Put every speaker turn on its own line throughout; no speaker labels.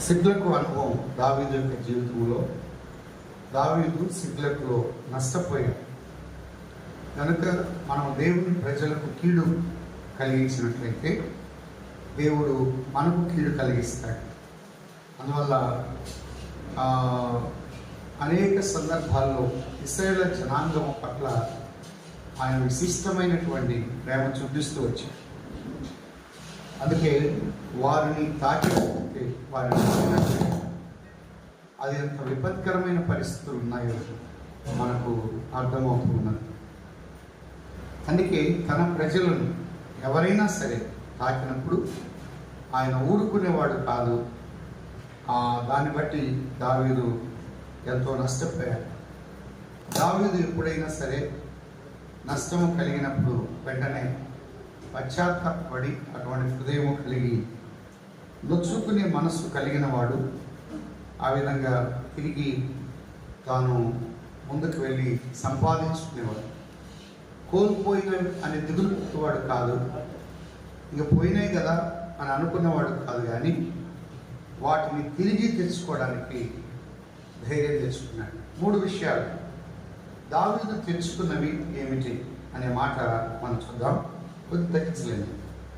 సిగ్లకు అనుభవం దావీదు యొక్క జీవితంలో దావీదు సిగ్లకులో నష్టపోయాడు కనుక మనం దేవుని ప్రజలకు కీడు కలిగించినట్లయితే దేవుడు మనకు కీడు కలిగిస్తాడు. అందువల్ల అనేక సందర్భాల్లో ఇశ్రాయేలు జనాంగం పట్ల ఆయన విశిష్టమైనటువంటి ప్రేమ చూపిస్తూ వచ్చాడు. అందుకే వారిని తాకితే వారిని అది ఎంత విపత్కరమైన పరిస్థితులు ఉన్నాయో మనకు అర్థమవుతున్నది. అందుకే తన ప్రజలను ఎవరైనా సరే తాకినప్పుడు ఆయన ఊరుకునేవాడు కాదు. దాన్ని బట్టి దావీదు ఎంతో నష్టపోయాడు. దావీదు ఎప్పుడైనా సరే నష్టము కలిగినప్పుడు వెంటనే పశ్చాత్తాపడి అటువంటి హృదయం కలిగి నొచ్చుకునే మనస్సు కలిగిన వాడు ఆ విధంగా తిరిగి తాను ముందుకు వెళ్ళి సంపాదించుకునేవాడు. కోల్పోయిన అని దిగులు పెట్టేవాడు కాదు, ఇక పోయినాయి కదా అని అనుకున్నవాడు కాదు, కానీ వాటిని తిరిగి తెచ్చుకోవడానికి ధైర్యం తెచ్చుకున్నాడు. 3 విషయాలు దావీదు తెచ్చుకున్నవి ఏమిటి అనే మాట మనం చూద్దాం. కొద్ది తగ్గించలేదు.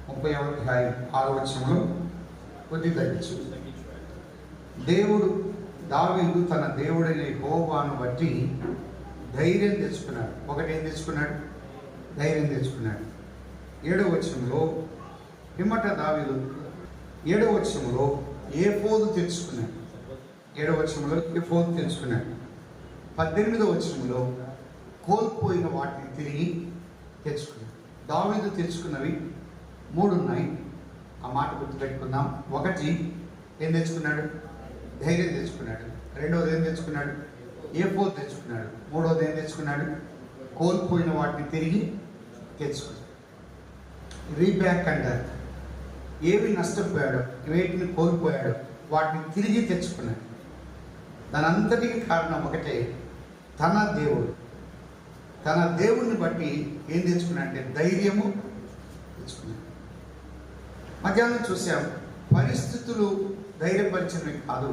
36వ వచనంలో కొద్ది తగ్గించు. దేవుడు దావీదు తన దేవుడైన యెహోవాను బట్టి ధైర్యం తెచ్చుకున్నాడు. ఒకటి ఏం తెచ్చుకున్నాడు? ధైర్యం తెచ్చుకున్నాడు. 7వ వచనంలో పిమ్మట దావీదు 7వ వచనంలో ఏఫోదు తెచ్చుకున్నాడు. 7వ వచనంలో ఏఫోదు తెచ్చుకున్నాడు. 18వ వచనంలో కోల్పోయిన వాటిని తిరిగి తెచ్చుకున్నాడు. దావీదు తెచ్చుకున్నవి 3 ఉన్నాయి. ఆ మాట గుర్తుపెట్టుకుందాం. ఒకటి ఏం తెచ్చుకున్నాడు? ధైర్యం తెచ్చుకున్నాడు. 2వది ఏం తెచ్చుకున్నాడు? ఏఫోదు తెచ్చుకున్నాడు. 3వది ఏం తెచ్చుకున్నాడు? కోల్పోయిన వాటిని తిరిగి తెచ్చుకున్నాడు. రీబ్యాక్ అంటారు. ఏవి నష్టపోయాడో, వేటిని కోల్పోయాడో వాటిని తిరిగి తెచ్చుకున్నాడు. దానంతటికి కారణం ఒకటే, తన దేవుడు. తన దేవుణ్ణి బట్టి ఏం తెచ్చుకున్నాడంటే ధైర్యము తెచ్చుకున్నాడు. మధ్యాహ్నం చూసాం, పరిస్థితులు ధైర్యపరిచినవి కాదు,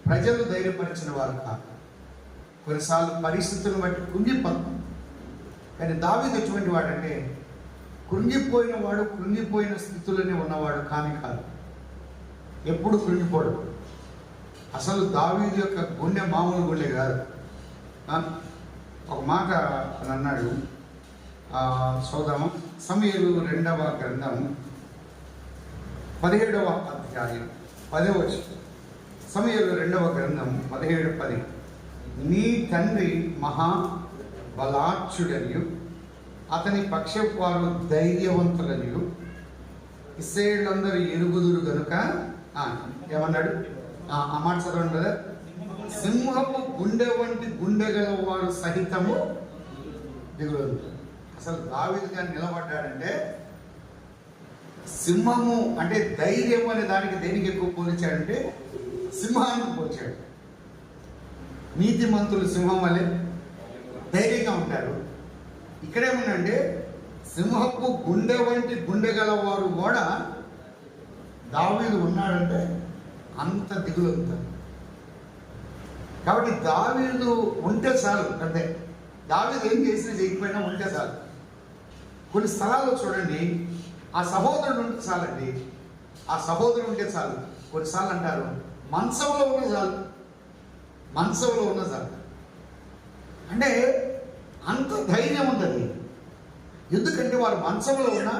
ప్రజలు ధైర్యపరిచిన వారు కాదు. కొన్నిసార్లు పరిస్థితులను బట్టి కృంగిపోతాం. కానీ దావీదు ఎటువంటి వాడంటే కృంగిపోయిన వాడు కృంగిపోయిన స్థితిలోనే ఉన్నవాడు కానీ కాదు, ఎప్పుడు కృంగిపోడు. అసలు దావీదు యొక్క గుండె మామూలు గుండె కాదు. ఒక మాట అని అన్నాడు. చూద్దాము. సమూయేలు 2వ గ్రంథం 17వ అధ్యాయం 10వ వచనం. సమూయేలు 2వ గ్రంథం 17:10. నీ తండ్రి మహా బలాఢ్యుడనియు అతని పక్షవారు ధైర్యవంతులనియు ఇశ్రాయేలులందరూ ఎరుగుదురు గనుక ఏమన్నాడు? ఆ మాట చదవండి కదా. సింహపు గుండె వంటి గుండె గల వారు సహితము దిగులు. అసలు దావీదు గారు నిలబడ్డాడంటే సింహము అంటే ధైర్యం అనే దానికి దేనికి ఎక్కువ పోల్చాడంటే సింహానికి పోల్చాడు. నీతిమంతులు సింహం వల్లే ధైర్యంగా ఉంటారు. ఇక్కడేమనంటే సింహపు గుండె వంటి గుండె గల వారు కూడా దావీదు ఉన్నాడంటే అంత దిగులు అవుతారు. కాబట్టి దావీదు ఉంటే చాలు. అంటే దావీదు ఏం చేసినా చేయకపోయినా ఉంటే చాలు. కొన్ని స్థలాల్లో చూడండి, ఆ సహోదరుడు ఉంటే చాలండి, ఆ సహోదరుడు ఉంటే చాలు. కొన్నిసార్లు అంటారు మంచంలో ఉన్న చాలు, మంచంలో ఉన్న చాలు. అంటే అంత ధైర్యం ఉంటుంది. ఎందుకంటే వారు మంచంలో ఉన్న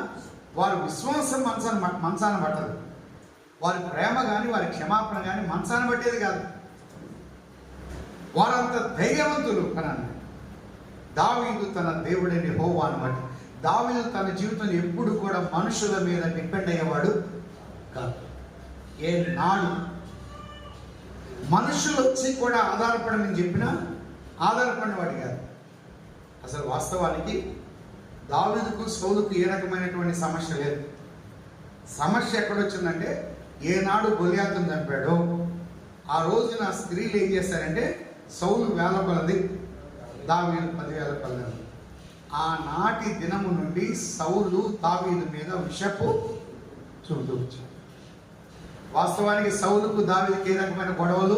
వారి విశ్వాసం మంచాన పట్టదు. వారి ప్రేమ కానీ వారి క్షమాపణ కానీ మంచాన పట్టేది కాదు. వారంత ధైర్యవంతులు. కనండి దావీదు తన దేవుడైన యెహోవాను బట్టి. దావీదు తన జీవితంలో ఎప్పుడు కూడా మనుషుల మీద డిపెండ్ అయ్యేవాడు కాదు. ఏనాడు మనుషులు వచ్చి కూడా ఆధారపడమని చెప్పినా ఆధారపడినవాడు కాదు. అసలు వాస్తవానికి దావీదుకు సౌలుకు ఏ రకమైనటువంటి సమస్య లేదు. సమస్య ఎక్కడొచ్చిందంటే ఏనాడు గొలియాతును చంపాడో ఆ రోజున స్త్రీలు ఏం చేశారంటే సౌలు 1000 కొలది, దావీదు 10,000 కొలది. ఆనాటి దినము నుండి సౌలు దావీదు మీద విషపు చూపుతూ వచ్చాడు. వాస్తవానికి సౌలుకు దావీదుకి ఏ రకమైన గొడవలు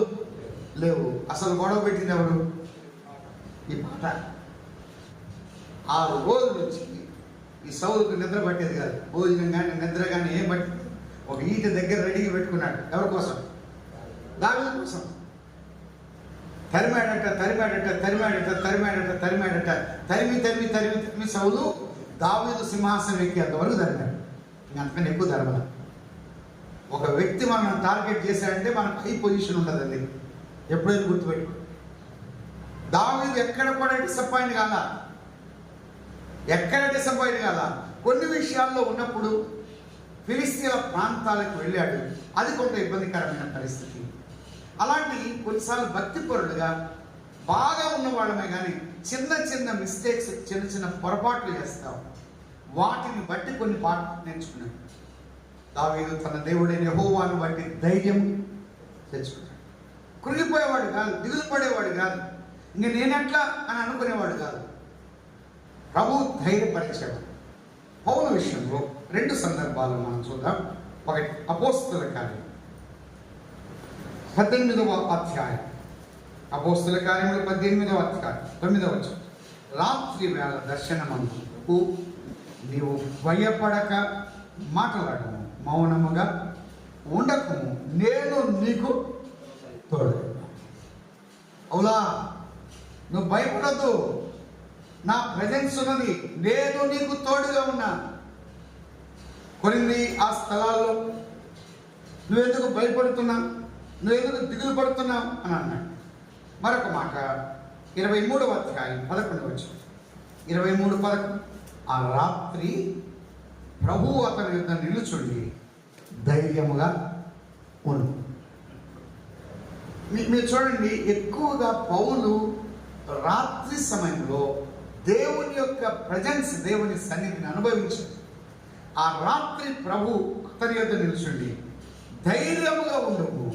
లేవు. అసలు గొడవ పెట్టింది ఎవరు? ఈ పాట. 6 రోజుల నుంచి ఈ సౌలుకు నిద్ర పట్టేది కాదు. భోజనం కానీ నిద్ర కానీ ఏం పట్టి ఒక ఈట దగ్గర రెడీగా పెట్టుకున్నాడు. ఎవరి కోసం? దావీదు కోసం. తరిమాడట తరిమి సౌలు దావీదు సింహాసనం ఎక్కేంత వరకు తరిమాడు. అంతకన్నా ఎక్కువ తరమల. ఒక వ్యక్తి మనం టార్గెట్ చేశాడంటే మనకు హై పొజిషన్ ఉండదండి. ఎప్పుడైనా గుర్తుపెట్టుకో. దావీదు ఎక్కడ కూడా డిసప్పాయింట్ కాల. కొన్ని విషయాల్లో ఉన్నప్పుడు ఫిలిస్తీన్ల ప్రాంతాలకు వెళ్ళాడు. అది కొంత ఇబ్బందికరమైన పరిస్థితి. అలాంటి కొన్నిసార్లు భక్తిపరులుగా బాగా ఉన్నవాళ్ళమే కానీ చిన్న మిస్టేక్స్, చిన్న పొరపాట్లు చేస్తాం. వాటిని బట్టి కొన్ని పాఠాలు నేర్చుకున్నాడు. దావీదు తన దేవుడైన యెహోవాను బట్టి ధైర్యం తెచ్చుకున్నాడు. కృంగిపోయేవాడు కాదు, దిగులు పడేవాడు కాదు, ఇంక నేనెట్లా అని అనుకునేవాడు కాదు. ప్రభు ధైర్యపరిచాడు. పౌలు విషయంలో 2 సందర్భాలు మనం చూద్దాం. ఒకటి అపోస్తల కార్యం 18వ అధ్యాయం. అపోస్తల కార్యములు 18వ అధ్యాయం 9వ వచనం. రాత్రి వేళ దర్శనమందుకు నీవు భయపడక మాట్లాడము, మౌనముగా ఉండకము, నేను నీకు తోడు. అవులా, నువ్వు భయపడద్దు, నా ప్రెజెన్స్ ఉన్నది, నేను నీకు తోడుగా ఉన్నా. కొరింది ఆ స్థలాల్లో నువ్వెందుకు భయపడుతున్నావు, నువ్వెందుకు దిగులు పడుతున్నావు అని అన్నాడు. మరొక మాట 23వ అధ్యాయం 11వ వచనం. 23:11. ఆ రాత్రి ప్రభువు అతని యొద్ద నిలుచుండి ధైర్యముగా ఉండు. మీరు చూడండి, ఎక్కువగా పౌలు రాత్రి సమయంలో దేవుని యొక్క ప్రజెన్స్, దేవుని సన్నిధిని అనుభవించాడు. ఆ రాత్రి ప్రభు అతని యొద్ద నిలుచుండి ధైర్యముగా ఉండవు,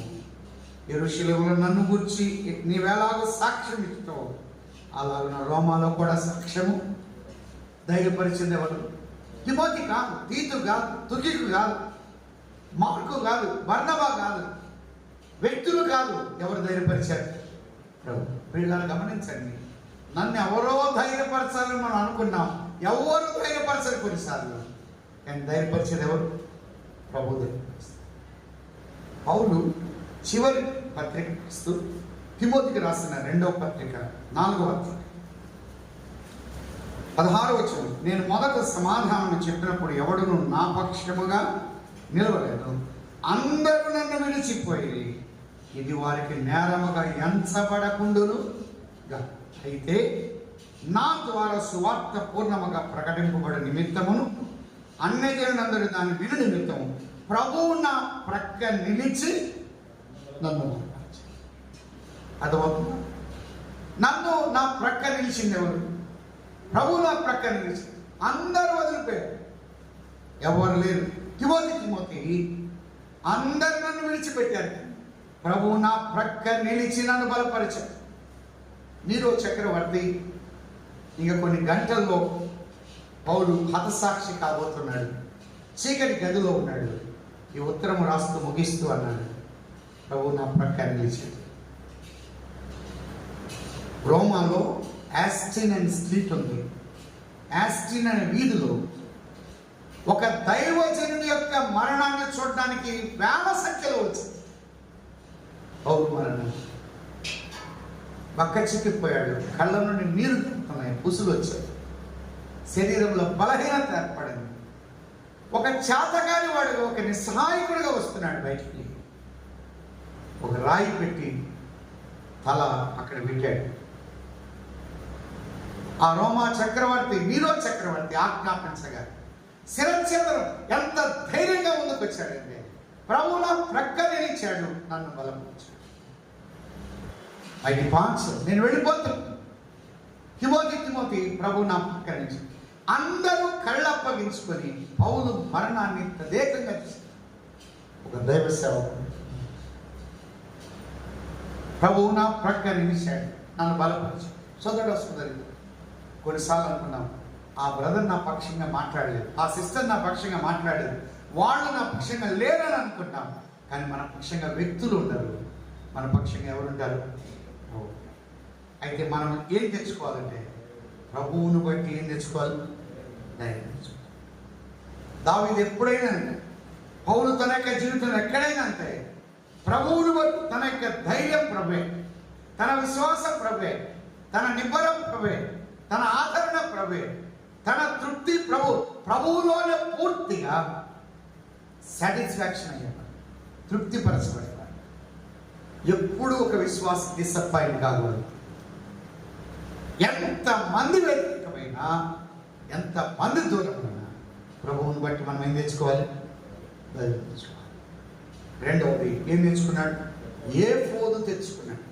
యెరూషలేములో నన్ను గురించి నీవెలాగో సాక్ష్యం ఇస్తావు అలాగే రోమాలో కూడా సాక్ష్యము. ధైర్యపరిచింది ఎవరు? తిమోతి కాదు, తీతు కాదు, తుకికు కాదు, మార్కు కాదు, బర్నబా కాదు, వ్యక్తులు కాదు. ఎవరు ధైర్యపరిచారు? ప్రభు. వీళ్ళని గమనించండి. నన్ను ఎవరో ధైర్యపరచాలని మనం అనుకున్నాం. ఎవరు ధైర్యపరచారు కొన్నిసార్లు, కానీ ధైర్యపరిచేది ఎవరు? ప్రభు ధైర్యపరుస్తారు. పౌలు చివరి పత్రిక ఇస్తూ తిమోతికి రాసిన 2వ పత్రిక 4వ అధ్యాయం 16వ వచనం. నేను మొదట సమాధానం చెప్పినప్పుడు ఎవడును నా పక్షముగా నిలవలేదు, అందరూ నన్ను విడిచిపోయి ఇది వారికి నేరముగా ఎంచబడకుండును. అయితే నా ద్వారా సువార్త పూర్ణముగా ప్రకటింపబడి నిమిత్తమును అన్యజనులందరూ దాన్ని విను నిమిత్తము ప్రభువు నా ప్రక్క నిలిచి నన్ను అర్థమవుతుందా? నన్ను నా ప్రక్క నిలిచింది ఎవరు? ప్రభు నా ప్రక్క నిలిచి. అందరూ వదిలిపోయారు, ఎవరు లేరు. తిమోతి అందరు నన్ను విడిచిపెట్టారు. ప్రభు నా ప్రక్క నిలిచి నన్ను బలపరిచారు. నీరో చక్రవర్తి ఇంకా కొన్ని గంటల్లో పౌలు హతసాక్షి కాబోతున్నాడు. చీకటి గదిలో ఉన్నాడు. ఈ ఉత్తరం రాస్తూ ముగిస్తూ అన్నాడు, ప్రభు నా ప్రక్క నిలిచాడు. రోమాలో యాస్టిన్ అనే స్ట్రీట్ ఉంది. యాస్టిన్ అనే వీధిలో ఒక దైవజనుడి యొక్క మరణాన్ని చూడడానికి వేల సంఖ్యలో వచ్చింది. పౌలు మరణం. బక్క చిక్కిపోయాడు, కళ్ళ నుండి నీరు తిప్పుతున్నాయి, పుసులు వచ్చాయి, శరీరంలో బలహీనత ఏర్పడింది. ఒక చేతగాని వాడుగా, ఒక నిస్సహాయకుడిగా వస్తున్నాడు బయటికి. ఒక రాయి పెట్టి తల అక్కడ పెట్టాడు. ఆ రోమా చక్రవర్తి, నీరో చక్రవర్తి ఆజ్ఞాపించగా శిరచ్ఛేదనం ఎంత ధైర్యంగా ముందుకు వచ్చాడంటే, ప్రభు నా ప్రక్క నిలిచాడు, నన్ను బలపరిచాడు. అయితే నేను వెళ్ళిపోతున్నాను. తిమోతి ప్రభు నా ప్రక్క నుంచి. అందరూ కళ్ళప్పగించుకొని పౌలు మరణాన్ని తదేకంగా చూశారు. ఒక దైవ సేవకుడు ప్రభువు నా ప్రక్క నిలిచాడు, నన్ను బలపరిచాడు. సోదరి కొన్నిసార్లు అనుకున్నాం, ఆ బ్రదర్ నా పక్షంగా మాట్లాడలేదు, ఆ సిస్టర్ నా పక్షంగా మాట్లాడలేదు, వాళ్ళు నా పక్షంగా లేరని అనుకుంటాం. కానీ మన పక్షంగా వ్యక్తులు ఉండరు, మన పక్షంగా ఎవరు ఉంటారు? అయితే మనం ఏం తెచ్చుకోవాలంటే ప్రభువును బట్టి ఏం తెచ్చుకోవాలి? ధైర్యం తెచ్చుకోవాలి. దావీదు ఎప్పుడైనా అంతే, పౌలు తన యొక్క జీవితంలో ఎక్కడైనా అంతే, ప్రభువును బట్టి తన యొక్క ధైర్యం ప్రభే, తన విశ్వాసం ప్రభే, తన నిబ్బరం ప్రభే, తన ఆదరణ ప్రభే, తన తృప్తి ప్రభువులోనే పూర్తిగా సాటిస్ఫాక్షన్ అయ్యాడు, తృప్తిపరచబడ్డాడు. ఎప్పుడు ఒక విశ్వాసం డిసప్పాయింట్ కాకూడదు. ఎంత మంది వ్యతిరేకమైనా, ఎంత మంది దూరమైనా ప్రభువుని బట్టి మనం ఏం తెచ్చుకోవాలి? ధైర్యం తెచ్చుకోవాలి. రెండవది ఏం తెచ్చుకున్నాడు? ఏఫోదు తెచ్చుకున్నాడు.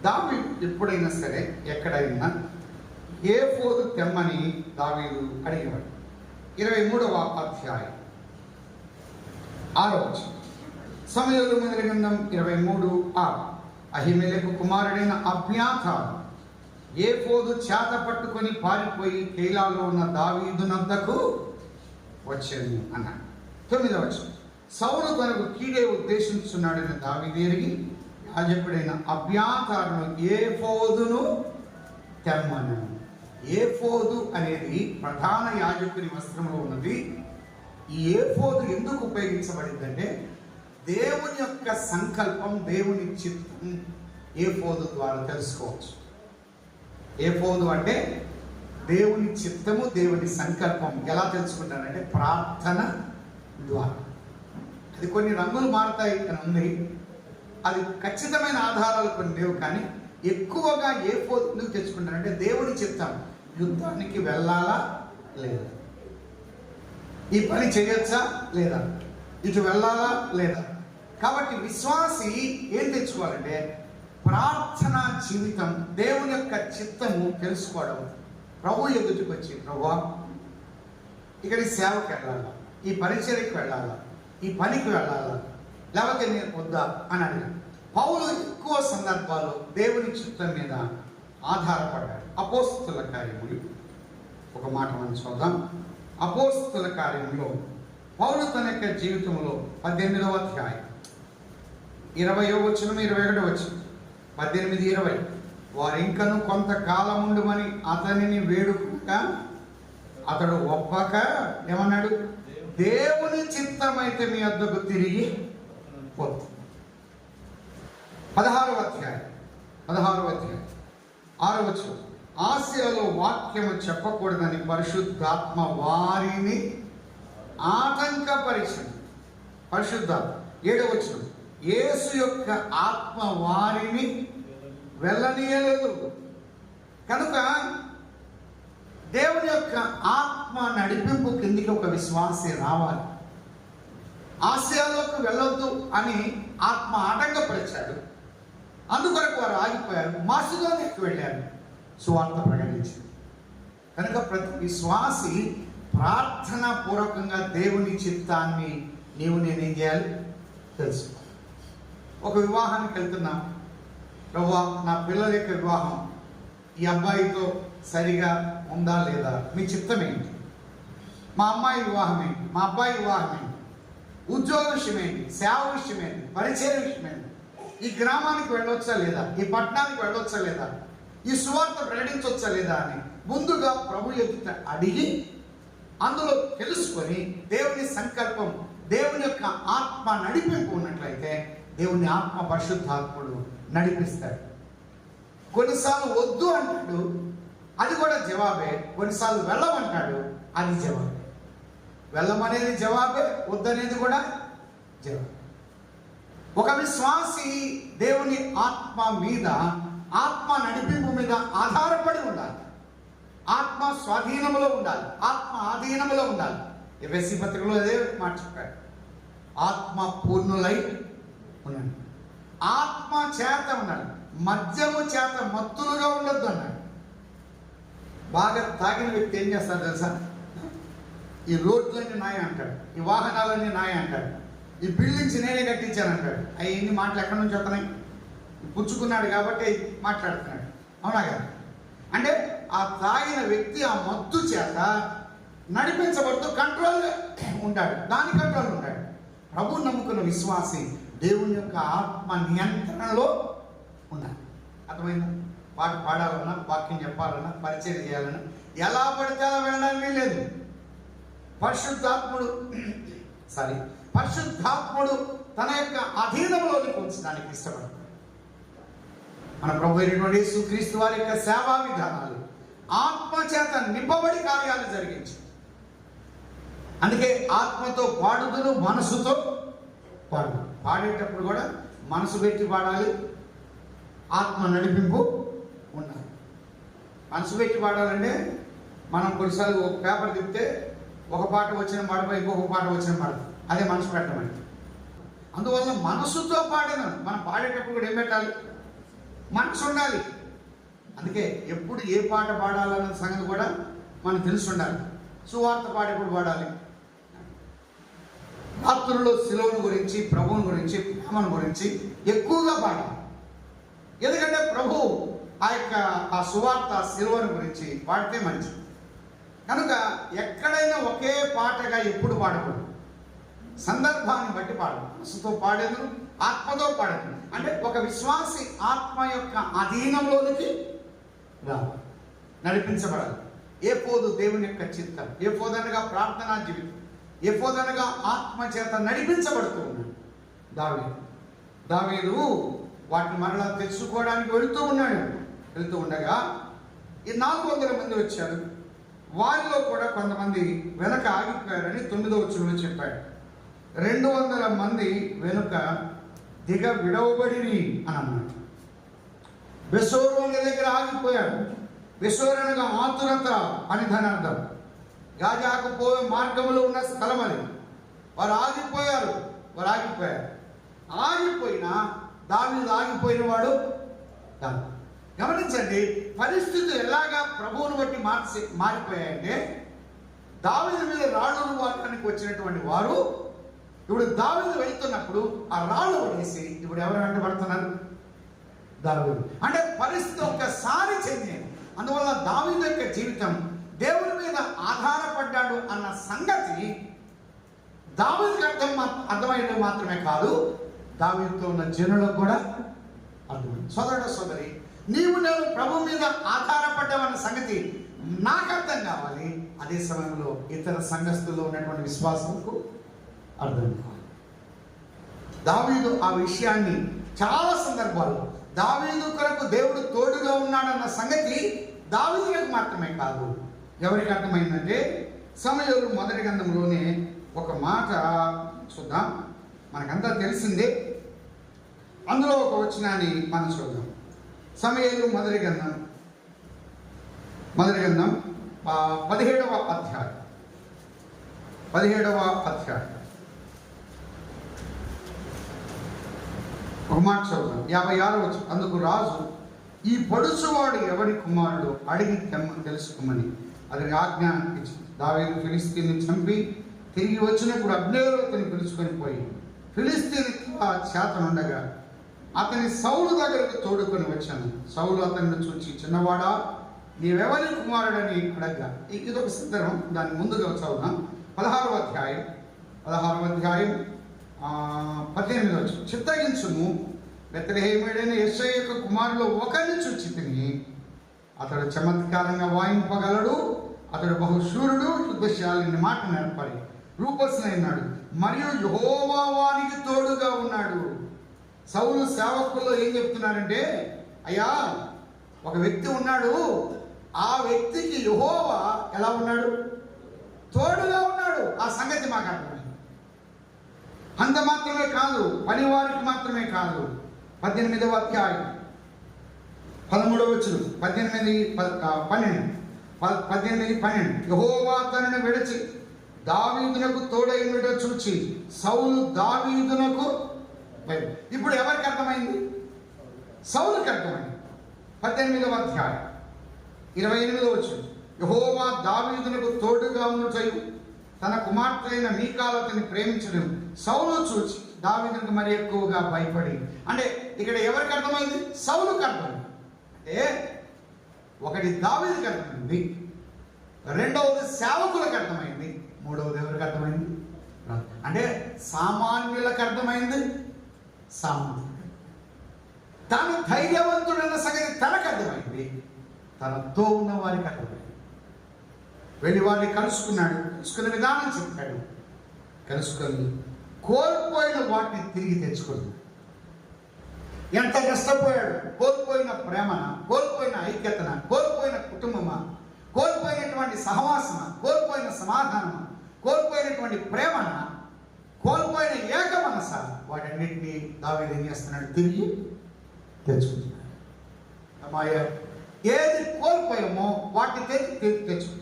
దావీదు ఎప్పుడైనా సరే ఎక్కడైనా ఏఫోదు తెమ్మని దావీదు అడిగేవాడు. 23వ అధ్యాయం 6వ వచనం. సమూయేలు మొదటి గ్రంథం 23:6. అహీమెలెకు కుమారుడైన అబ్యాతారు ఏఫోదు చేత పట్టుకొని పారిపోయి కైలాలో ఉన్న దావీదునద్దకు వచ్చాను అన్నాడు. 9వ వచనం. సౌలు తనకు కీడే ఉద్దేశించున్నాడని దావీదు ఎరిగి యాజకుడైన అబ్యాతారును ఏఫోదును తెమ్మన్నాడు. ఏఫోదు అనేది ప్రధాన యాజకుని వస్త్రంలో ఉన్నది. ఈ ఏఫోదు ఎందుకు ఉపయోగించబడిందంటే దేవుని యొక్క సంకల్పం, దేవుని చిత్తం ఏఫోదు ద్వారా తెలుసుకోవచ్చు. ఏఫోదు అంటే దేవుని చిత్తము, దేవుని సంకల్పం ఎలా తెలుసుకుంటారంటే ప్రార్థన ద్వారా. అది కొన్ని రంగులు మారుతాయి అని ఉంది, అది ఖచ్చితమైన ఆధారాలు కొన్ని లేవు. కానీ ఎక్కువగా ఏఫోదు ఎందుకు తెచ్చుకుంటారంటే దేవుని చిత్తం, యుద్ధానికి వెళ్ళాలా లేదా, ఈ పని చేయొచ్చా లేదా, ఇటు వెళ్ళాలా లేదా. కాబట్టి విశ్వాసి ఏం తెచ్చుకోవాలంటే ప్రార్థన జీవితం, దేవుని యొక్క చిత్తము తెలుసుకోవడం. ప్రభు ఎదుటికి వచ్చి, ప్రభువా ఇక్కడి సేవకి వెళ్ళాలా, ఈ పరిచర్యకి వెళ్ళాలా, ఈ పనికి వెళ్ళాలా, లేకపోతే నేను వద్దా అని అడిగాను. పౌలు ఎక్కువ సందర్భాల్లో దేవుని చిత్తం మీద ఆధారపడ్డాడు. అపోస్తుల కార్యములు ఒక మాట మనం చూద్దాం. అపోస్తుల కార్యంలో పౌలు తన యొక్క జీవితంలో 18వ అధ్యాయం 20వ వచనం 21వ వచనం 18-20. వారు ఇంకను కొంతకాలముండుమని అతనిని వేడుకుంటా అతడు ఒప్పక ఏమన్నాడు? దేవుని చిత్తమైతే మీ వద్దకు తిరిగి పోతుంది. 16వ అధ్యాయం 6వ వచనం. ఆసియాలో వాక్యము చెప్పకూడదని పరిశుద్ధాత్మ వారిని ఆటంకపరిచింది. పరిశుద్ధాత్మ 7వ వచనం. యేసు యొక్క ఆత్మ వారిని వెళ్ళనీయలేదు. కనుక దేవుని యొక్క ఆత్మ నడిపింపు కిందికి ఒక విశ్వాసి రావాలి. ఆసియాలోకి వెళ్ళొద్దు అని ఆత్మ ఆటంకపరిచాడు, అందుకొరకు వారు ఆగిపోయారు. మాసిదోనియాకి వెళ్ళారు, సువార్త ప్రకటించింది. కనుక ప్రతి విశ్వాసి ప్రార్థనా పూర్వకంగా దేవుని చిత్తాన్ని నేనేం చేయాలి? తెలుసుకోవాలి. ఒక వివాహానికి వెళ్తున్నాం, ప్రభువా నా పిల్లల యొక్క వివాహం ఈ అబ్బాయితో సరిగా ఉందా లేదా, మీ చిత్తం ఏంటి? మా అమ్మాయి వివాహం ఏంటి, మా అబ్బాయి వివాహం ఏంటి, ఉద్యోగ విషయం ఏంటి, సేవ విషయం ఏంటి, పరిచయ విషయం ఏంటి, ఈ గ్రామానికి వెళ్ళొచ్చా లేదా, ఈ పట్టణానికి వెళ్ళొచ్చా లేదా, ఈ సువార్త ప్రకటించవచ్చా లేదా అని ముందుగా ప్రభు ఎదుట అడిగి అందులో తెలుసుకొని దేవుని సంకల్పం, దేవుని యొక్క ఆత్మ నడిపింపు ఉన్నట్లయితే దేవుని ఆత్మ పరిశుద్ధాత్ముడు నడిపిస్తాడు. కొన్నిసార్లు వద్దు అంటాడు, అది కూడా జవాబే. కొన్నిసార్లు వెళ్ళమంటాడు, అది జవాబే. వెళ్ళమనేది జవాబే, వద్దనేది కూడా జవాబే. ఒక విశ్వాసి దేవుని ఆత్మ మీద, ఆత్మ నడిపింపు మీద ఆధారపడి ఉండాలి. ఆత్మ స్వాధీనములో ఉండాలి, ఆత్మ ఆధీనములో ఉండాలి. ఎఫెసీ పత్రికలో అదే మాట చెప్పాడు, ఆత్మ పూర్ణులై ఉండండి, ఆత్మ చేత ఉండాలి, మద్యము చేత మత్తులుగా ఉండొద్దు అన్నాడు. బాగా తాగిన వ్యక్తి ఏం చేస్తారు తెలుసా? ఈ రోడ్లన్నీ నాయ అంటాడు, ఈ వాహనాలన్నీ నాయ అంటాడు, ఈ బిల్డింగ్స్ నేనే కట్టించాను అంటాడు. అవన్నీ మాటలు ఎక్కడి నుంచి వస్తున్నాయి? పుచ్చుకున్నాడు కాబట్టి మాట్లాడుతున్నాడు, అవునా కదా? అంటే ఆ తాగిన వ్యక్తి ఆ మత్తు చేత నడిపించబడుతూ కంట్రోల్ ఉంటాడు, దాని కంట్రోల్ ఉంటాడు. ప్రభువుని నమ్ముకున్న విశ్వాసి దేవుని యొక్క ఆత్మ నియంత్రణలో ఉండాలి. అర్థమైందా? పాట పాడాలన్నా, వాక్యం చెప్పాలన్నా, పరిచయం చేయాలన్నా ఎలా పడితే అలా వెళ్ళడానికి లేదు. పరిశుద్ధాత్ముడు తన యొక్క అధీనంలోకి ఉంచడానికి ఇష్టపడతాడు. మన ప్రభు అయినటువంటి యేసుక్రీస్తు వారి యొక్క సేవా విధానాలు ఆత్మచేత నింపబడి కార్యాలు జరిగించి, అందుకే ఆత్మతో పాడుదును, మనసుతో పాడు. పాడేటప్పుడు కూడా మనసు పెట్టి పాడాలి, ఆత్మ నడిపింపు ఉండాలి. మనసు పెట్టి పాడాలంటే మనం కొన్నిసార్లు ఒక పేపర్ తిప్పితే ఒక పాట వచ్చిన పాడపై ఇంకొక పాట వచ్చిన పాట, అదే మనసు పెట్టమండి. అందువల్ల మనసుతో పాడిన మనం పాడేటప్పుడు కూడా ఏం పెట్టాలి? మనసు ఉండాలి. అందుకే ఎప్పుడు ఏ పాట పాడాలన్న సంగతి కూడా మనకు తెలిసి ఉండాలి. సువార్త పాడేప్పుడు పాడాలి. రాత్రుల్లో శిలువను గురించి, ప్రభువుని గురించి, ప్రేమను గురించి ఎక్కువగా పాడాలి. ఎందుకంటే ప్రభు ఆ సువార్త శిలువను గురించి పాడితే మంచిది. కనుక ఎక్కడైనా ఒకే పాటగా ఎప్పుడు పాడకూడదు, సందర్భాన్ని బట్టి పాడదు. మనసుతో పాడేది, ఆత్మతో పాడేది. అంటే ఒక విశ్వాసి ఆత్మ యొక్క అధీనంలోనికి రావాలి, నడిపించబడాలి. ఏ పోదు దేవుని యొక్క చిత్తం, ఏ పోదనగా ప్రార్థనా జీవితం, ఏ పోదనగా ఆత్మ చేత నడిపించబడుతూ ఉన్నాడు దావీదు వాటిని మరలా తెలుసుకోవడానికి వెళుతూ ఉండగా ఈ 400 మంది వచ్చారు. వారిలో కూడా కొంతమంది వెనక ఆగిపోయారని 9వ వచనంలో చెప్పాడు. 200 మంది వెనుక విడవబడిని అని అన్నాడు. బెసోరు అనే దగ్గర ఆగిపోయాడు. బెసోరు అనగా ఆతురత అని దాని అర్థం. గాజాకు పోయే మార్గంలో ఉన్న స్థలం అది. వారు ఆగిపోయారు. ఆగిపోయినా దావీదు ఆగిపోయిన వాడు కాదు. గమనించండి, పరిస్థితులు ఎలాగా ప్రభువును బట్టి మారిపోయాయంటే, దావీదు మీద రాళ్ళు వాడటానికి వచ్చినటువంటి వారు ఇప్పుడు దావీదు వెళ్తున్నప్పుడు ఆ రాళ్ళు పడేసి ఇప్పుడు ఎవరు వెంట పడుతున్నారు? దావీదు. అంటే పరిస్థితి ఒక్కసారి చెందింది. అందువల్ల దావీదు యొక్క జీవితం దేవుని మీద ఆధారపడ్డాడు అన్న సంగతి దావీదుకి అర్థమైనది మాత్రమే కాదు, దావీదుతో ఉన్న జనులకు కూడా అర్థమైంది. సోదరి, నీవు నేను ప్రభు మీద ఆధారపడ్డావన్న సంగతి నాకు అర్థం కావాలి. అదే సమయంలో ఇతర సంఘస్థుల్లో ఉన్నటువంటి విశ్వాసంకు అర్థం కావాలి. దావీదు ఆ విషయాన్ని చాలా సందర్భాల్లో దావీదు కొరకు దేవుడు తోడుగా ఉన్నాడన్న సంగతి దావీదులకు మాత్రమే కాదు, ఎవరికి అర్థమైందంటే సమూయేలు మొదటి గ్రంథంలోనే ఒక మాట చూద్దాం. మనకంతా తెలిసిందే, అందులో ఒక వచనాన్ని మనం చూద్దాం. సమూయేలు మొదటి గ్రంథం 17వ అధ్యాయం ఒక మాట చదువుతాం. 56వ వచనం. అందుకు రాజు, ఈ పొడుచువాడు ఎవరి కుమారుడు అడిగి తెలుసుకోమని అతనికి ఆజ్ఞ ఇచ్చింది. దావీదు ఫిలిస్తీన్ని చంపి తిరిగి వచ్చినప్పుడు అబ్నేరు అతన్ని పిలుచుకొని పోయి ఫిలిస్తీని చేతనుండగా అతని సౌలు దగ్గరకు తోడుకొని వచ్చాను. సౌలు అతన్ని చూచి, చిన్నవాడా, నీవెవరి కుమారుడని అడగ్గా. ఇదొక సందర్భం. దాని ముందుగా చదువుదాం. 16వ అధ్యాయం 18వ వచనం. చిత్తగించుము, బెత్లెహేముడైన యెష్షయి యొక్క కుమారులు ఒకరిని చూచి తిని, అతడు చమత్కారంగా వాయింపగలడు, అతడు బహుశూరుడు, యుద్ధశాలిని, మాట నేర్పరి, రూపస్సునైనాడు, మరియు యెహోవా వానికి తోడుగా ఉన్నాడు. సౌలు సేవకుల్లో ఏం చెప్తున్నారంటే, అయ్యా ఒక వ్యక్తి ఉన్నాడు, ఆ వ్యక్తికి యెహోవా ఎలా ఉన్నాడు? తోడుగా ఉన్నాడు. ఆ సంగతి మాకు అర్థమైంది. అంత మాత్రమే కాదు, పనివారికి మాత్రమే కాదు. 18వ అధ్యాయం 13వ వచనం. 18:12 యెహోవా తనను విడిచి దావీదునకు తోడైనట చూచి సౌలు దావీదునకు. ఇప్పుడు ఎవరికి అర్థమైంది? సౌలుకి అర్థమైంది. 18వ అధ్యాయం 28వ వచనం. యెహోవా దావీదునకు తోడుగా ఉన్నటయు తన కుమార్తె అయిన మీకాలు అతన్ని ప్రేమించడం సౌలు చూచి దావీదునకు మరి ఎక్కువగా భయపడి. అంటే ఇక్కడ ఎవరికి అర్థమైంది? సౌలుకి అర్థమైంది. అంటే ఒకటి దావీదుకి అర్థమైంది, రెండవది సేవకులకు అర్థమైంది, మూడవది ఎవరికి అర్థమైంది? అంటే సామాన్యులకు అర్థమైంది సామాన్యులు. తాను ధైర్యవంతుడన్న సంగతి తనకు అర్థమైంది, తనతో ఉన్న వారికి అర్థమైంది. వెళ్ళి వారిని కలుసుకునే విధానం చెప్పాడు. కలుసుకొని కోల్పోయిన వాటిని తిరిగి తెచ్చుకున్నాడు. ఎంత నష్టపోయాడు! కోల్పోయిన ప్రేమన, కోల్పోయిన ఐక్యతన, కోల్పోయిన కుటుంబమా, కోల్పోయినటువంటి సహవాసన, కోల్పోయిన సమాధానం, కోల్పోయినటువంటి ప్రేమన, కోల్పోయిన ఏక మనస, వాటన్నిటినీ దావీదు ఏం చేస్తున్నాడు? తిరిగి తెచ్చుకుంటున్నాడు. అమ్మాయ ఏది కోల్పోయామో వాటిని తిరిగి తెచ్చుకుంటున్నాడు.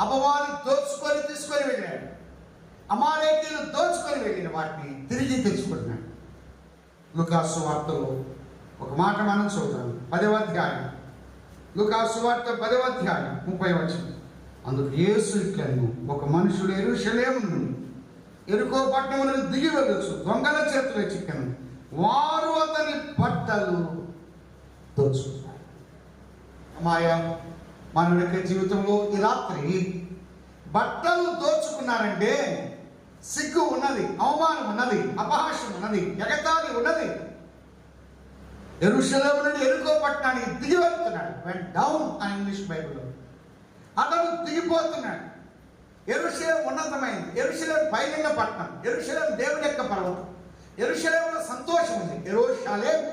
అపవాది దోచుకొని తీసుకొని వెళ్ళాడు. అమాలేకీయులు దోచుకొని వెళ్ళిన వాటిని తిరిగి తెచ్చుకుంటున్నాడు. లూకాసు సువార్తలో ఒక మాట మనం చూద్దాం. 10వ అధ్యాయం, లూకాసు సువార్త 10వ అధ్యాయం 30వ వచనం. అందుకు యేసు ఇట్లనెను, ఒక మనుషుడు యెరూషలేము నుండి యెరికో పట్టణము నుండి దిగి వెళ్ళొచ్చు, దొంగల చేతిలో చిక్కను, వారు అతని బట్టలు దోచుకున్నారు. అమ్మాయ మన యొక్క జీవితంలో ఈ రాత్రి బట్టలు దోచుకున్నారంటే సిగ్గు ఉన్నది, అవమానం ఉన్నది, అపహాస్యం ఉన్నది, ఎగతాళి ఉన్నది. యెరూషలేము నుండి యెరికో పట్టణానికి దిగి వెళ్తున్నాడు. వెంట్ డౌన్ అని ఇంగ్లీష్ బైబిల్లో. అతను దిగిపోతున్నాడు. యెరూషలేము ఉన్నతమైంది. యెరూషలేము పైన పట్టణం. యెరూషలేము దేవుని యొక్క పర్వతం. యెరూషలేములో సంతోషం ఉంది. యెరూషలేము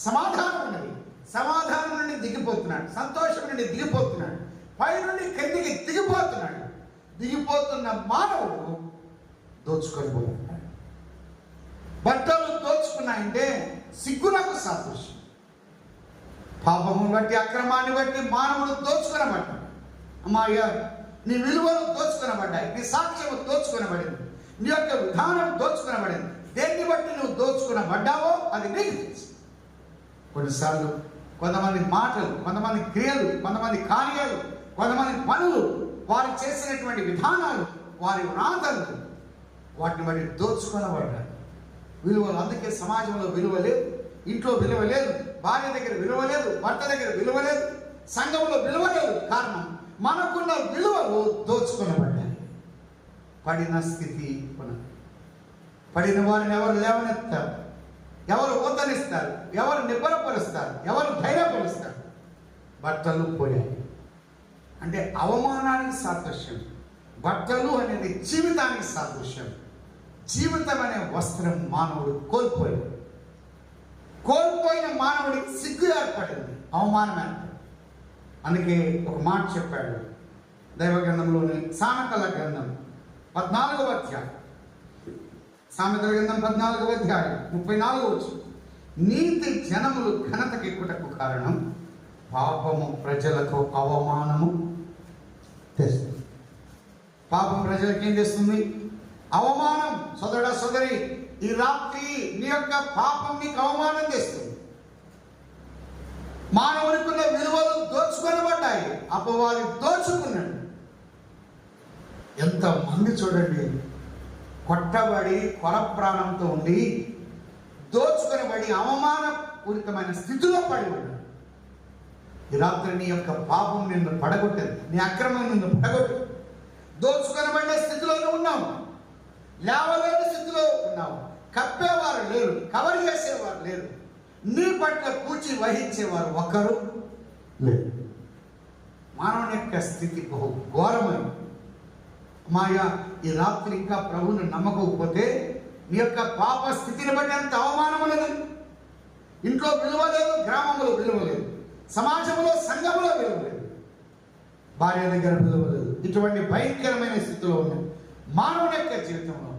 సమాధానం ఉన్నది. సమాధానం నుండి దిగిపోతున్నాడు, సంతోషం నుండి దిగిపోతున్నాడు, పై నుండి కిందికి దిగిపోతున్నాడు. దిగిపోతున్న మానవుడు దోచుకొని పోతున్నాడు. బట్టలు దోచుకున్నాయంటే సిగ్గులకు సాదృశ్యం. పాపమును బట్టి, అక్రమాన్ని బట్టి మానవుడు దోచుకొనబడ్డాడు. అమ్మాయ నీ విలువలు దోచుకొనబడ్డాయి, నీ సాక్ష్యము దోచుకొనబడింది, నీ యొక్క విధానం దోచుకొనబడింది. దేన్ని బట్టి నువ్వు దోచుకొనబడ్డావో అది నీకు తెలుసు. కొన్నిసార్లు కొంతమంది మాటలు, కొంతమంది క్రియలు, కొంతమంది కార్యాలు, కొంతమంది పనులు, వారు చేసినటువంటి విధానాలు, వారి వ్రాతలు, వాటిని బట్టి దోచుకొనబడ్డారు విలువలు. అందుకే సమాజంలో విలువ లేదు, ఇంట్లో విలువ లేదు, భార్య దగ్గర విలువ లేదు, భర్త దగ్గర విలువ లేదు, సంఘంలో విలువ లేదు. కారణం మనకున్న విలువలు దోచుకొనబడ్డాయి. పడిన స్థితి ఉన్నది. పడిన వారిని ఎవరు లేవనెత్తారు? ఎవరు ఊతనిస్తారు? ఎవరు నిబ్బరపరుస్తారు? ఎవరు ధైర్యపరుస్తారు? బట్టలు పోయాయి. అంటే అవమానానికి సాదృశ్యం. బట్టలు అనేది జీవితానికి సాదృశ్యం. జీవితం అనే వస్త్రం మానవుడు కోల్పోయాడు. కోల్పోయిన మానవుడికి సిగ్గు ఏర్పడింది, అవమానం ఏర్పడింది. అందుకే ఒక మాట చెప్పాడు దైవ గ్రంథంలోని సామెతల గ్రంథం 14వ అధ్యాయం, సామెతల గ్రంథం 14వ అధ్యాయం 34వ వచనం. నీతి జనములు ఘనతకెక్కుటకు కారణం, పాపము ప్రజలకు అవమానము తెస్తుంది. పాపం ప్రజలకు ఏం చేస్తుంది? అవమానం. సోదరుడా, సోదరి, ఈ రాత్రి నీ యొక్క పాపం నీకు అవమానం తెస్తుంది. మానవునికి ఉన్న విలువలు దోచుకొనబడ్డాయి. అపవాది దోచుకున్నాడు. ఎంతమంది చూడండి, కొట్టబడి కొర ప్రాణంతో ఉండి దోచుకొనబడి అవమానపూరితమైన స్థితిలో పడి ఉన్నాడు. ఈ రాత్రి నీ యొక్క పాపం నిన్ను పడగొట్టింది, నీ అక్రమం నిన్ను పడగొట్టింది. దోచుకొనబడిన స్థితిలో ఉన్నావు, లేవలేని స్థితిలో ఉన్నావు. కప్పేవారు లేరు, కవర్ చేసేవారు లేరు, నీ పట్ల పూచి వహించేవారు ఒకరు లేరు. మానవుని యొక్క స్థితి బహు ఘోరమైంది. మాయా ఈ రాత్రి ఇంకా ప్రభువుని నమ్మకపోతే నీ యొక్క పాప స్థితిని బట్టి అంత అవమానం ఉన్నది. ఇంట్లో విలువ లేదు, గ్రామంలో విలువ లేదు, సమాజంలో సంఘంలో విలువ లేదు, భార్య దగ్గర విలువ లేదు. ఇటువంటి భయంకరమైన స్థితిలో ఉన్న మానవుని యొక్క జీవితంలో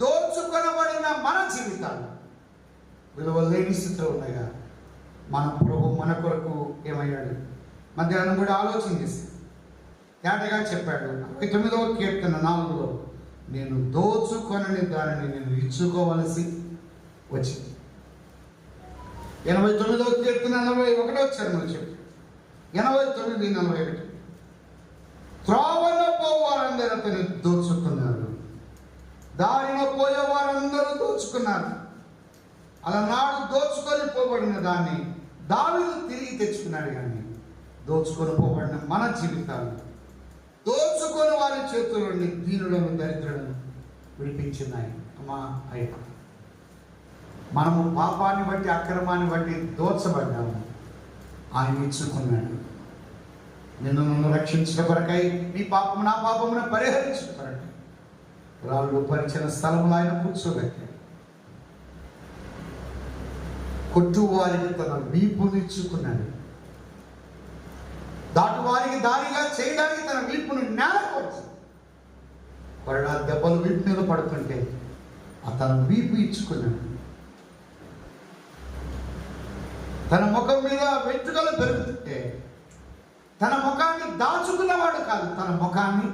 దోచుకొనబడిన మన జీవితాలు విలువ లేని స్థితిలో ఉన్నాయా? మన ప్రభు మన కొరకు ఏమయ్యాడు? మధ్యాహ్నం కూడా ఆలోచన చేసి తేటగా చెప్పాడు. 9వ కీర్తన 4లో, నేను దోచుకొనని దానిని నేను ఇచ్చుకోవలసి వచ్చింది. 89వ కీర్తన 41వ చరణంలో చెప్పాడు. 89:41, త్రోవన పోవారందరూ అతను దోచుకున్నారు, దారిన పోయే వారందరూ దోచుకున్నారు. అలనాడు దోచుకొని పోబడిన దాన్ని దావీదు తిరిగి తెచ్చుకున్నాడు. కానీ దోచుకొని పోబడిన మన జీవితాలు, దోచుకొని వారి చేతుల్లోని దీనులను, దరిద్రులను విడిపించింది ఆయన. అమ్మా అయ్యా, మనము పాపాన్ని బట్టి అక్రమాన్ని బట్టి దోచబడ్డాము, ఆయన ఇచ్చుకున్నాడు. నన్ను రక్షించిన కొరకై నీ పాపము నా పాపమును పరిహరించిన కొరకై రాళ్ళు పరిచిన స్థలంలో ఆయన కూర్చోబెట్టాడు. కొట్టు వారికి తన వీపునిచ్చుకున్నాడు. దాటు వారికి దారిగా చేయడానికి తన వీపును నేలకొచ్చి కొరడా దెబ్బలు వీపు మీద పడుతుంటే తన వీపు ఇచ్చుకున్నాడు. తన ముఖం మీద వెంట్రుకలు పెరుగుతుంటే తన ముఖాన్ని దాచుకున్నవాడు కాదు, తన ముఖాన్ని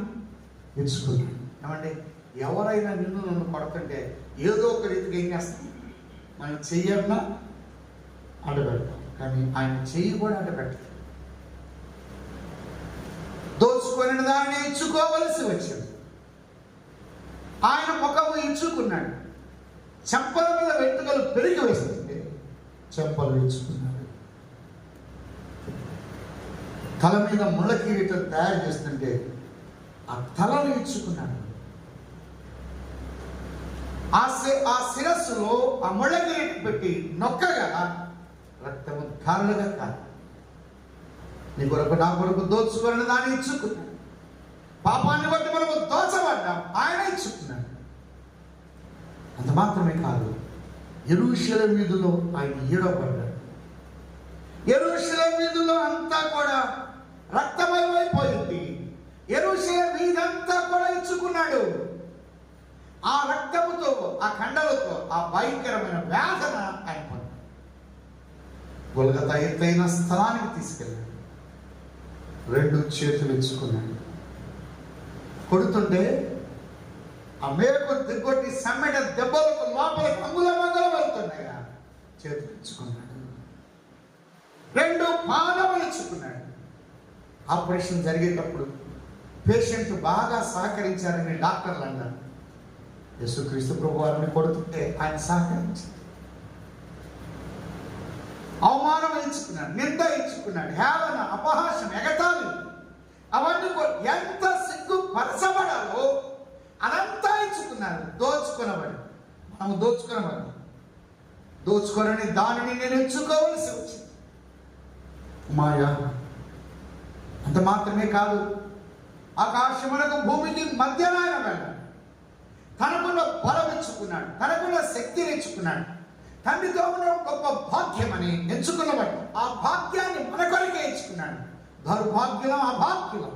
ఇచ్చుకున్నాడు. ఏమంటే ఎవరైనా నన్ను కొడుతుంటే ఏదో ఒక రీతికి ఏం చేస్తాం, మనం చెయ్యన్నా అడ్డపెడతాం, కానీ ఆయన చెయ్యి కూడా అడ్డపెట్టాడు. దోచుకొని దాన్ని ఇచ్చుకోవలసి వచ్చింది. ఆయన ముఖము ఇచ్చుకున్నాడు. చెంపల మీద వెంట్రుకలు పెరిగి వేస్తుంటే చెంపలు ఇచ్చుకున్నాడు. తల మీద ముళ్ళ కిరీటం తయారు చేస్తుంటే ఆ తలను ఇచ్చుకున్నాడు. ఆ శిరస్సులో ఆ ముళ్ళ కిరీటం పెట్టి నొక్కగా రక్తము ధారలుగా కాదు. నీ కొరకు నా కొరకు దోచుకొని దాన్ని ఇచ్చుకున్నాడు. పాపాన్ని బట్టి మనకు దోచబడ్డాం, ఆయన ఇచ్చుకున్నాడు. అంత మాత్రమే కాదు, యెరూషలేము వీధుల్లో ఆయన ఈడబడ్డాడు. యెరూషలేము వీధుల్లో అంతా కూడా రక్తమయమైపోయింది. యెరూషలేము వీధంతా కూడా ఇచ్చుకున్నాడు. ఆ రక్తముతో, ఆ కండలతో ఆ భయంకరమైన వేదన ఆయన పొందాడు. గొల్గొతా ఎత్తైన స్థలానికి తీసుకెళ్ళాడు. 2 చేతులు ఇచ్చుకున్నాడు. కొడుతుంటే ఆ మేకు దిగ్గొట్టి సమ్మెట దెబ్బలకు లోపల మంగుల వెళ్తున్నాయా, చేతులు ఇచ్చుకున్నాడు. 2 పాదములు ఇచ్చుకున్నాడు. ఆపరేషన్ జరిగేటప్పుడు పేషెంట్ బాగా సహకరించారని డాక్టర్లు అన్నారు. యేసుక్రీస్తు ప్రభు వారిని కొడుతుంటే ఆయన సహకరించారు. అవమానం ఇచ్చుకున్నాడు, నింద ఇచ్చుకున్నాడు, హేళన, అపహాసం, ఎగతాళి, అవన్నీ ఎంత సిగ్గుపరచబడాలో అదంతా ఇచ్చుకున్నాడు. దోచుకునబడి, మనము దోచుకొనని దానిని నేను ఇచ్చుకోవలసి వచ్చింది. మాయా అంత మాత్రమే కాదు, ఆకాశమునకు భూమికి మధ్యన ఆయన వెళ్ళాడు. తనకున్న బలం ఇచ్చుకున్నాడు, తనకున్న శక్తిని ఇచ్చుకున్నాడు. తండ్రితో ఉన్న గొప్ప భాగ్యమని ఎంచుకున్నవాడు ఆ భాగ్యాన్ని మన కొరకే ఇచ్చుకున్నాడు. దౌర్భాగ్యం, అభాగ్యం,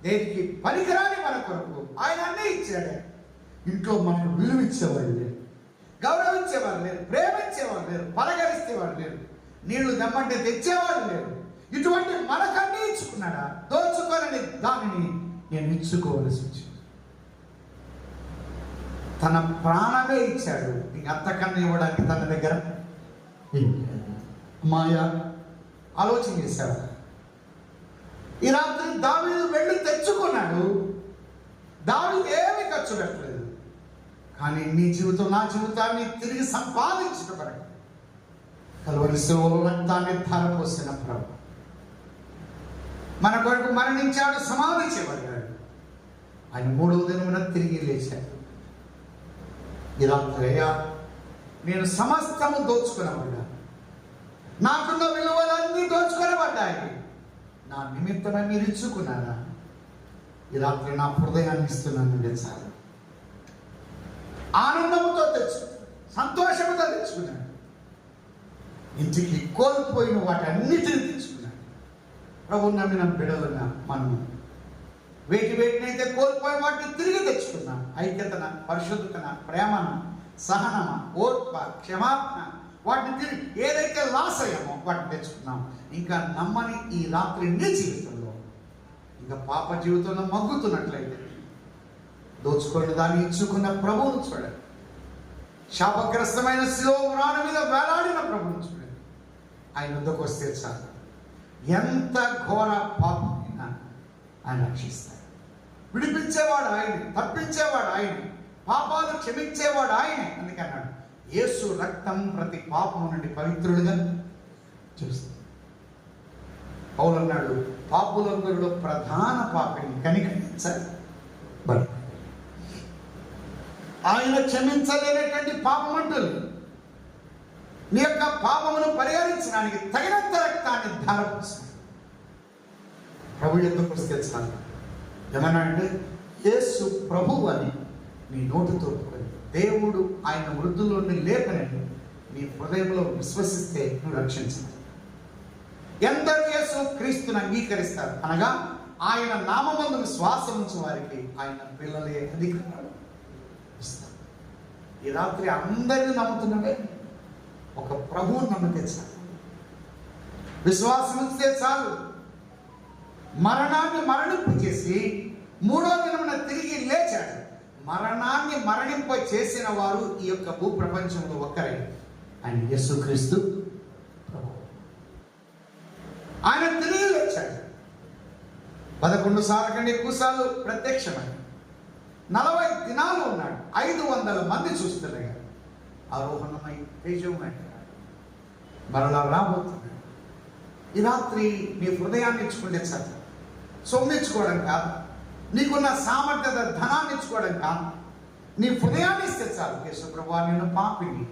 దేనికి పనికిరాని మన కొరకు ఆయన అన్నీ ఇచ్చాడు. ఇంట్లో మనకు విలువ ఇచ్చేవాళ్ళు లేరు, గౌరవించేవారు లేరు, ప్రేమించేవారు లేరు, పలకరిస్తేవాడు లేరు, నీళ్లు దమ్మంటే తెచ్చేవాడు లేరు. ఇటువంటి మనకన్నీ ఇచ్చుకున్నాడా? దోచుకోనని దానిని నేను ఇచ్చుకోవలసి వచ్చింది. తన ప్రాణమే ఇచ్చాడు. ఇంక అంతకన్నా ఇవ్వడానికి తన దగ్గర మాయా ఆలోచన చేశాడు. ఈ రాత్రి దావీదు వెళ్ళి తెచ్చుకున్నాడు. దావీదు ఏమీ ఖర్చు పెట్టలేదు, కానీ నీ జీవితం, నా జీవితాన్ని తిరిగి సంపాదించిన కొరకు కలువరి శిలువలో రక్తాన్ని ధారపోసిన ప్రభు మన కొరకు మరణించాడు, సమాధి చేయబడ్డాడు. ఆయన 3వ దినమున తిరిగి లేచాడు. ఈ రాత్రి అయ్యా, నేను సమస్తము దోచుకునబడ్డా, నాకున్న విలువలన్నీ దోచుకునబడ్డాయి, నా నిమిత్తమే మీరు ఇచ్చుకున్నారా? ఈ రాత్రి నా హృదయాన్ని ఇస్తున్నాను. చాలు, ఆనందంతో తెచ్చుకున్నాను, సంతోషంతో తెచ్చుకున్నాను. ఇంటికి కోల్పోయిన వాటి అన్నిటిని తెచ్చుకున్నాను. ప్రభు నమ్మిన బిడ్డలుగా మనం వేటినైతే కోల్పోయి వాటిని తిరిగి తెచ్చుకున్నాం. ఐక్యతన, పరిశుద్ధతన, ప్రేమన, సహనమ, ఓర్ప, క్షమాపణ, వాటిని తిరిగి ఏదైతే లాస్ అయ్యామో వాటిని తెచ్చుకున్నాం. ఇంకా నమ్మని ఈ రాత్రి నీ జీవితంలో ఇంకా పాప జీవితంలో మగ్గుతున్నట్లయితే దోచుకొని దాన్ని ఇచ్చుకున్న ప్రభువును చూడండి. శాపగ్రస్తమైన శిలోమ్రాణ మీద వేలాడిన ప్రభువును చూడండి. ఆయన వద్దకు వస్తే చాలు, ఎంత ఘోర పాపమైనా ఆయన రక్షిస్తాడు. విడిపించేవాడు ఆయనే, తప్పించేవాడు ఆయనే, పాపాలు క్షమించేవాడు ఆయనే. అందుకన్నాడు, యేసు రక్తం ప్రతి పాపము నుండి పవిత్రులుగా చూస్తుంది. పౌలు అన్నాడు, పాపులందరిలో ప్రధాన పాపిని కనికరించాలి. ఆయన క్షమించలేనటువంటి పాపం అంటుంది. నీ యొక్క పాపమును పరిహరించడానికి తగినంత రక్తాన్ని ధారపోస్తాడు. ప్రభు ఎందుకు వస్తే చాలు. ఏమన్నా అంటే యేసు ప్రభువు అని నీ నోటితో ఒప్పుకొని, దేవుడు ఆయన మృతుల్లో నుండి లేపనని నీ హృదయంలో విశ్వసిస్తే నువ్వు రక్షించాలి. ఎందరూ యేసు క్రీస్తుని అంగీకరిస్తారు అనగా ఆయన నామమందు విశ్వాసం ఉంచు వారికి ఆయన పిల్లలే అధికారం ఇస్తారు. ఈ రాత్రి అందరినీ నమ్ముతున్నాడే, ఒక ప్రభువుని నమ్మితే చాలు, విశ్వాసం ఉంచితే చాలు. మరణాన్ని మరణింపు చేసి 3వ దినమున తిరిగి లేచాడు. మరణాన్ని మరణింప చేసిన వారు ఈ యొక్క భూప్రపంచంలో ఒక్కరే, ఆయన యేసుక్రీస్తు ప్రభువు. ఆయన తిరిగి లేచాడు. 11 సార్లు కంటే ఎక్కువ సార్లు ప్రత్యక్షమై 40 దినాలు ఉన్నాడు. 500 మంది చూస్తుండగా ఆరోహణమై తేజోమై మరలా రాబోతున్నాడు. ఈ రాత్రి నీ హృదయాన్ని ఇచ్చుకుంటే చాలు. సొమ్మించుకోవడం కాదు, నీకున్న సామర్థ్యత ధనాన్ని ఇచ్చుకోవడం కాదు, నీ హృదయాన్ని ఇస్తే చాలు. యేసు ప్రభువా, నేను పాపిని,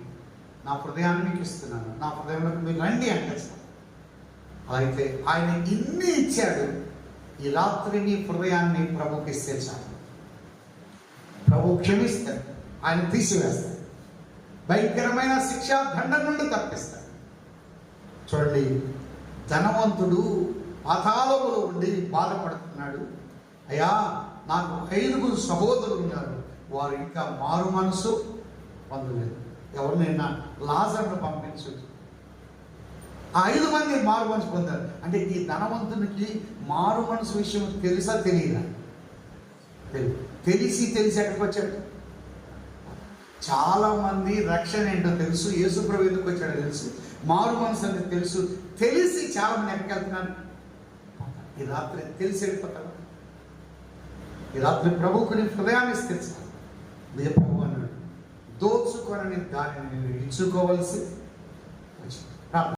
నా హృదయాన్ని మీకు ఇస్తున్నాను, నా హృదయంలోకి మీరు రండి అంటే చాలు. అయితే ఆయన ఇన్ని ఇచ్చాడు. ఈ రాత్రి నీ హృదయాన్ని ప్రభుకి ఇస్తే చాలు. ప్రభు క్షమిస్తాడు, ఆయన తీసివేస్తాడు, భయంకరమైన శిక్షా దండం నుండి తప్పిస్తాడు. చూడండి, ధనవంతుడు పాతాళములో ఉండి బాధపడుతున్నాడు. అయ్యా, నాకు 5 సహోదరులు ఉన్నారు, వారు ఇంకా మారు మనసు పొందలేదు. ఎవరినైనా లాజర్ను పంపించు. ఆ 5 మంది మారు మనసు పొందారు. అంటే ఈ ధనవంతునికి మారు మనసు విషయం తెలుసా తెలియదా? తెలిసి ఎక్కడికి వచ్చాడు? చాలా మంది రక్షణ ఏంటో తెలుసు, యేసుప్రభు ఎందుకు వచ్చాడో తెలుసు, మారు మనసు అంటే తెలుసు, తెలిసి చాలా మంది ఎక్కడికి వెళ్తున్నారు. ఈ రాత్రి తెలిసి వెళ్ళిపోతారు. ఈ రాత్రి ప్రభువుకు నీ హృదయాన్ని ఇస్తే చాలు. ప్రభు అన్నాడు, దోచుకొనని దానిని ఇచ్చుకోవలసి వచ్చింది.